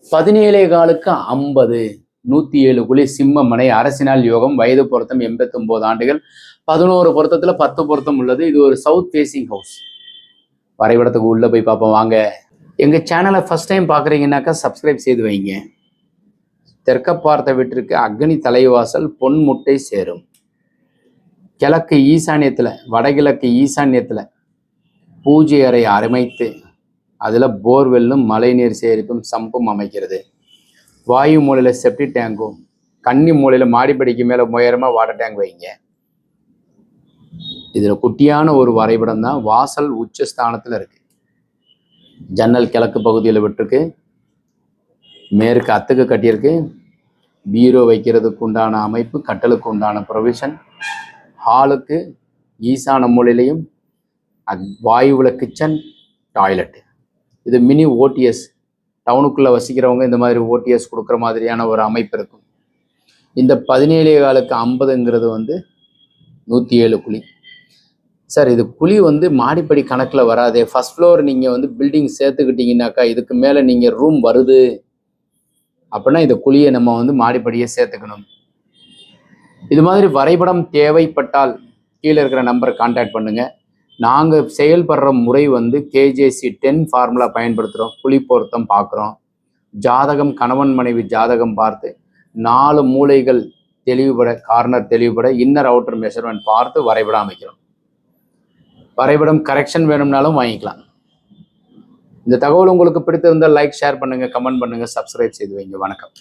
17 50 107 குழி சிம்மமனை அரசினால் யோகம் வயது பொருத்தம் 89 ஆண்டுகள் 11 பொருத்தத்துல 10 பொருத்தம் உள்ளது. இது ஒரு சவுத் ஃபேசிங் ஹவுஸ். வரைபடத்துக்கு உள்ள போய் பார்ப்போம் வாங்க. எங்க சேனலை ஃபர்ஸ்ட் டைம் பாக்குறீங்கன்னாக்கா சப்ஸ்கிரைப் செய்து வைங்க. தெற்க பார்த்த வீட்டிற்கு அக்னி தலைவாசல் பொன் முட்டை சேரும். கிழக்கு ஈசான்யத்துல வடகிழக்கு ஈசான்யத்துல பூஜை அறை அமைத்து அதுல போர்வெல்லும் மழைநீர் சேரிப்பும் சம்பும் அமைக்கிறது. வாயு மூலையில செப்டி டேங்கும், கன்னி மூலையில மாடிப்படிக்கு மேல உயரமா வாட்டர் டேங்க் வைங்க. இதுல குட்டியான ஒரு வரைபடம் தான். வாசல் உச்சஸ்தானத்துல இருக்கு. ஜன்னல் கிழக்கு பகுதியில் விட்டுருக்கு. மேற்கு அத்துக்கு கட்டியிருக்கு. பீரோ வைக்கிறதுக்கு உண்டான அமைப்பு, கட்டலுக்கு உண்டான ப்ரொவிஷன். ஹாலுக்கு ஈசான மூலையிலையும் வாயுவில் கிச்சன், டாய்லெட். இது மினி ஓடிஎஸ். டவுனுக்குள்ளே வசிக்கிறவங்க இந்த மாதிரி ஓடிஎஸ் கொடுக்குற மாதிரியான ஒரு அமைப்பு இருக்கும். இந்த 17 50ங்கிறது 107 குழி. சார் இது குழி மாடிப்படி கணக்கில் வராதே. ஃபர்ஸ்ட் ஃப்ளோர் நீங்கள் பில்டிங் சேர்த்துக்கிட்டீங்கன்னாக்கா இதுக்கு மேலே நீங்கள் ரூம் வருது அப்படின்னா இந்த குழியை நம்ம மாடிப்படியை சேர்த்துக்கணும். இது மாதிரி வரைபடம் தேவைப்பட்டால் கீழே இருக்கிற நம்பரை கான்டாக்ட் பண்ணுங்க. நாங்கள் செயல்படுற முறை KJC 10 ஃபார்முலா பயன்படுத்துகிறோம். குழி பொருத்தம் பார்க்குறோம். ஜாதகம், கணவன் மனைவி ஜாதகம் பார்த்து 4 மூலைகள் தெளிவுபட, கார்னர் தெளிவுபட, இன்னர் அவுட்டர் மெஷர்மெண்ட் பார்த்து வரைபடம் அமைக்கிறோம். வரைபடம் கரெக்ஷன் வேணும்னாலும் வாங்கிக்கலாம். இந்த தகவல் உங்களுக்கு பிடித்திருந்தால் லைக், ஷேர் பண்ணுங்க, கமெண்ட் பண்ணுங்க, சப்ஸ்கிரைப் செய்து வைங்க. வணக்கம்.